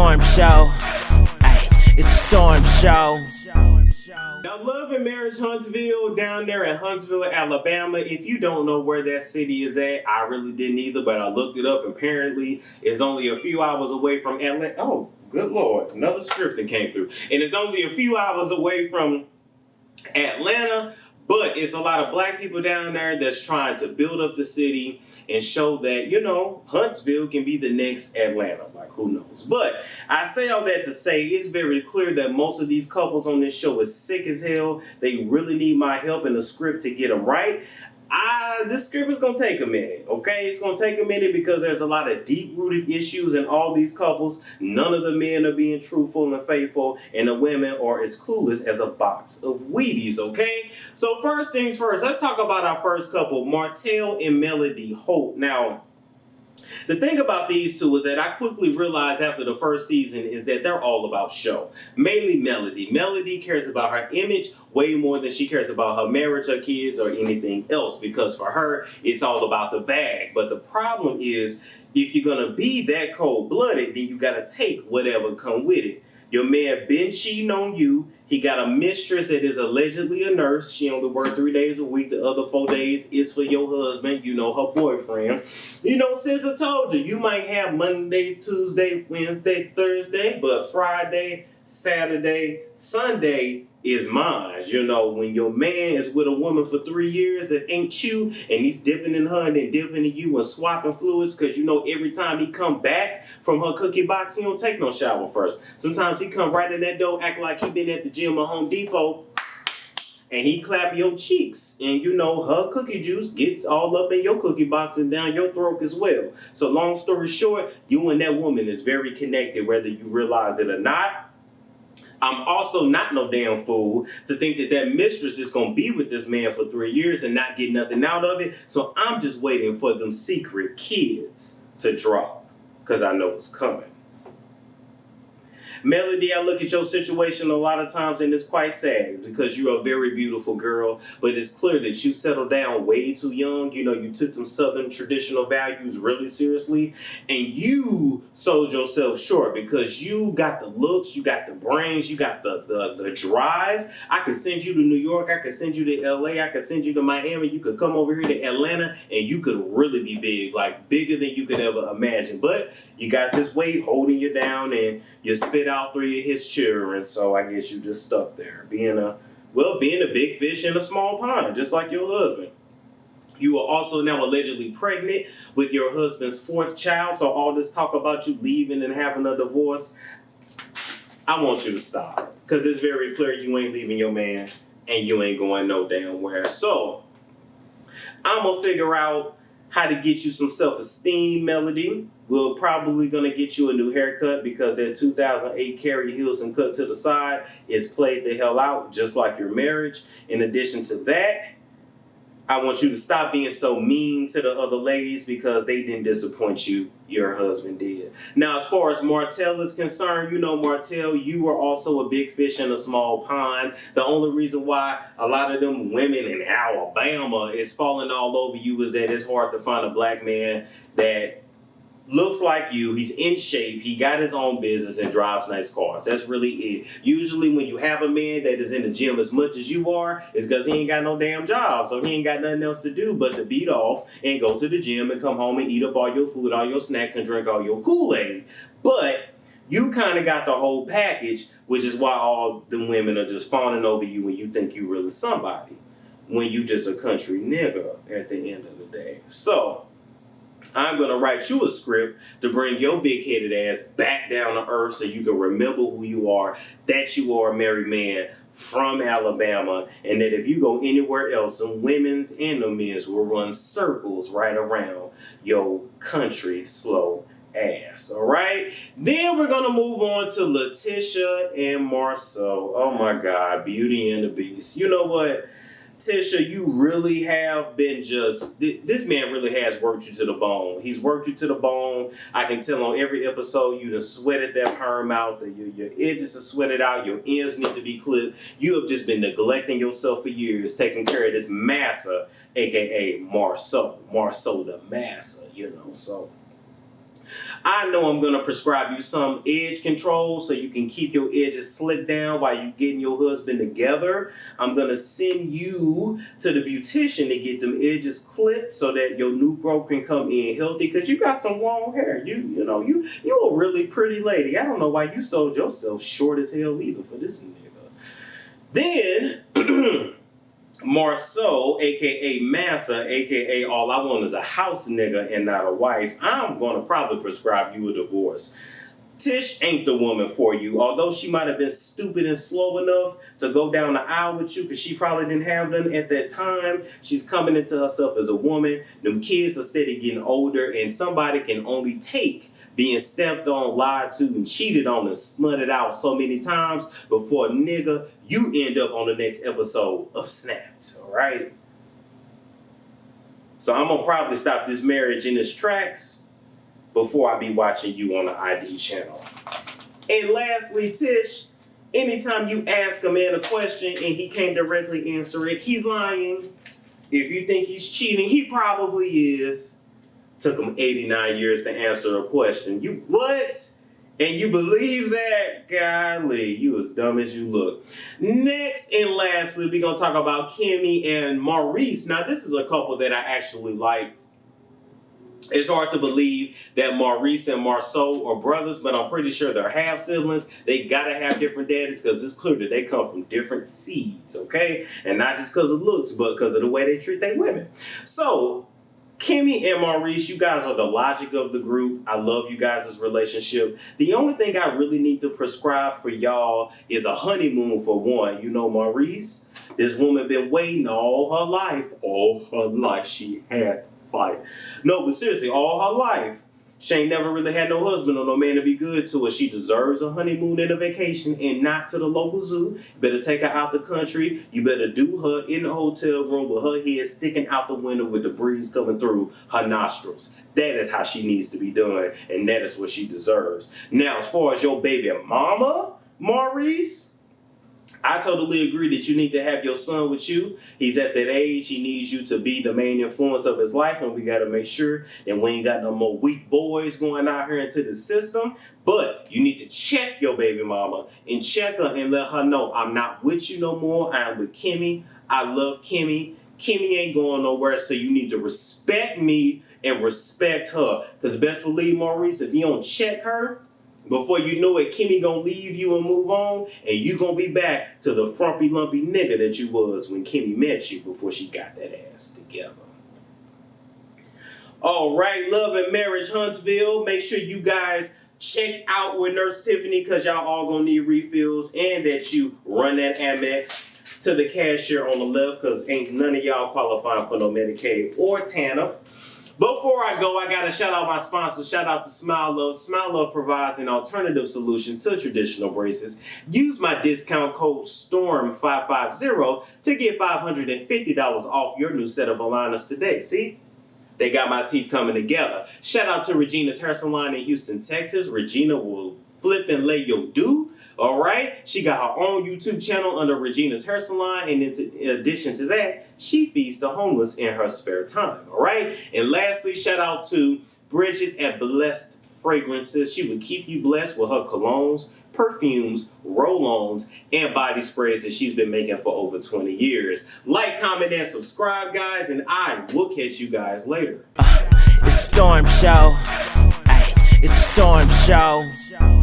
storm show. Ay, it's a storm show. Now, Love and Marriage Huntsville down there in Huntsville, Alabama. If you don't know where that city is at, I really didn't either, but I looked it up. Apparently, it's only a few hours away from Atlanta. Oh, good Lord. Another script that came through. And it's only a few hours away from Atlanta, but it's a lot of black people down there that's trying to build up the city and show that, you know, Huntsville can be the next Atlanta. Like, who knows? But I say all that to say it's very clear that most of these couples on this show is sick as hell. They really need my help in the script to get them right. This script is going to take a minute, okay? It's going to take a minute because there's a lot of deep-rooted issues in all these couples. None of the men are being truthful and faithful, and the women are as clueless as a box of Wheaties, okay? So first things first, let's talk about our first couple, Martell and Melody Holt. Now, the thing about these two is that I quickly realized after the first season is that they're all about show. Mainly Melody. Melody cares about her image way more than she cares about her marriage, her kids, or anything else, because for her, it's all about the bag. But the problem is, if you're going to be that cold-blooded, then you got to take whatever come with it. Your man been cheating on you. He got a mistress that is allegedly a nurse. She only works 3 days a week. The other 4 days is for your husband, you know, her boyfriend. You know, since I told you, you might have Monday, Tuesday, Wednesday, Thursday, but Friday, Saturday, Sunday is mine. You know, when your man is with a woman for 3 years that ain't you, and he's dipping in her and then dipping in you and swapping fluids, because you know every time he come back from her cookie box, he don't take no shower first. Sometimes he come right in that door, act like he been at the gym or Home Depot, and he clap your cheeks, and you know her cookie juice gets all up in your cookie box and down your throat as well. So long story short, you and that woman is very connected, whether you realize it or not. I'm also not no damn fool to think that that mistress is going to be with this man for 3 years and not get nothing out of it. So I'm just waiting for them secret kids to drop, because I know it's coming. Melody, I look at your situation a lot of times and it's quite sad because you're a very beautiful girl, but it's clear that you settled down way too young. You know, you took them Southern traditional values really seriously, and you sold yourself short because you got the looks, you got the brains, you got the drive. I could send you to New York, I could send you to LA, I could send you to Miami, you could come over here to Atlanta, and you could really be big, like bigger than you could ever imagine. But you got this weight holding you down and you spit out 3 of his children, so I guess you just stuck there, being a big fish in a small pond, just like your husband. You are also now allegedly pregnant with your husband's 4th child, so all this talk about you leaving and having a divorce, I want you to stop, because it's very clear you ain't leaving your man and you ain't going no damn where. So I'm going to figure out how to get you some self-esteem, Melody. We're probably going to get you a new haircut because that 2008 Carrie Hilson cut to the side is played the hell out, just like your marriage. In addition to that, I want you to stop being so mean to the other ladies because they didn't disappoint you. Your husband did. Now, as far as Martell is concerned, you know, Martell, you were also a big fish in a small pond. The only reason why a lot of them women in Alabama is falling all over you is that it's hard to find a black man that looks like you, he's in shape, he got his own business and drives nice cars. That's really it. Usually when you have a man that is in the gym as much as you are, it's because he ain't got no damn job. So he ain't got nothing else to do but to beat off and go to the gym and come home and eat up all your food, all your snacks, and drink all your Kool-Aid. But you kind of got the whole package, which is why all the women are just fawning over you when you think you really somebody, when you just a country nigga at the end of the day. So I'm going to write you a script to bring your big-headed ass back down to earth so you can remember who you are, that you are a married man from Alabama, and that if you go anywhere else, the women's and the men's will run circles right around your country slow ass, all right? Then we're going to move on to Letitia and Marceau. Oh, my God, Beauty and the Beast. You know what? Tisha, you really have been this man really has worked you to the bone. He's worked you to the bone. I can tell on every episode you just sweated that perm out. Your edges are sweated out. Your ends need to be clipped. You have just been neglecting yourself for years, taking care of this MASSA, a.k.a. Marceau the MASSA, you know. So I know I'm going to prescribe you some edge control so you can keep your edges slicked down while you getting your husband together. I'm going to send you to the beautician to get them edges clipped so that your new growth can come in healthy, because you got some long hair. You a really pretty lady. I don't know why you sold yourself short as hell either for this nigga. Then Marceau, aka MASSA, aka all I want is a house nigga and not a wife, I'm gonna probably prescribe you a divorce. Tish ain't the woman for you. Although she might have been stupid and slow enough to go down the aisle with you because she probably didn't have none at that time, she's coming into herself as a woman. Them kids are steady getting older, and somebody can only take being stepped on, lied to, and cheated on and smutted out so many times before, nigga, you end up on the next episode of Snapped, all right? So I'm going to probably stop this marriage in its tracks before I be watching you on the ID channel. And lastly, Tish, anytime you ask a man a question and he can't directly answer it, he's lying. If you think he's cheating, he probably is. Took him 89 years to answer a question. You what? And you believe that? Golly, you as dumb as you look. Next and lastly, we're going to talk about Kimmy and Maurice. Now, this is a couple that I actually like. It's hard to believe that Maurice and Marceau are brothers, but I'm pretty sure they're half siblings. They gotta have different daddies because it's clear that they come from different seeds, okay? And not just because of looks, but because of the way they treat their women. So, Kimmy and Maurice, you guys are the logic of the group. I love you guys' relationship. The only thing I really need to prescribe for y'all is a honeymoon for one. You know, Maurice, this woman been waiting all her life. All her life she had to fight. No, but seriously, all her life, she ain't never really had no husband or no man to be good to her. She deserves a honeymoon and a vacation, and not to the local zoo. You better take her out the country. You better do her in the hotel room with her head sticking out the window with the breeze coming through her nostrils. That is how she needs to be done, and that is what she deserves. Now, as far as your baby mama, Maurice, I totally agree that you need to have your son with you. He's at that age. He needs you to be the main influence of his life, and we got to make sure that we ain't got no more weak boys going out here into the system. But you need to check your baby mama and check her and let her know, I'm not with you no more. I'm with Kimmy. I love Kimmy. Kimmy ain't going nowhere, so you need to respect me and respect her. Because best believe, Maurice, if you don't check her, before you know it, Kimmy gonna leave you and move on, and you gonna be back to the frumpy, lumpy nigga that you was when Kimmy met you before she got that ass together. All right, Love and Marriage Huntsville. Make sure you guys check out with Nurse Tiffany, because y'all all gonna need refills, and that you run that Amex to the cashier on the left, because ain't none of y'all qualifying for no Medicaid or TANF. Before I go, I got to shout out my sponsor. Shout out to Smilelove. Smilelove provides an alternative solution to traditional braces. Use my discount code STORM550 to get $550 off your new set of aligners today. See? They got my teeth coming together. Shout out to Regina's Hair Salon in Houston, Texas. Regina will flip and lay your do. All right, she got her own YouTube channel under Regina's Hair Salon, and in addition to that, she feeds the homeless in her spare time. All right, and lastly, shout out to Bridgett at Blessed Fragrances. She would keep you blessed with her colognes, perfumes, roll-ons, and body sprays that she's been making for over 20 years. Like, comment, and subscribe, guys, and I will catch you guys later. It's Storm Show. Ay, it's a Storm Show.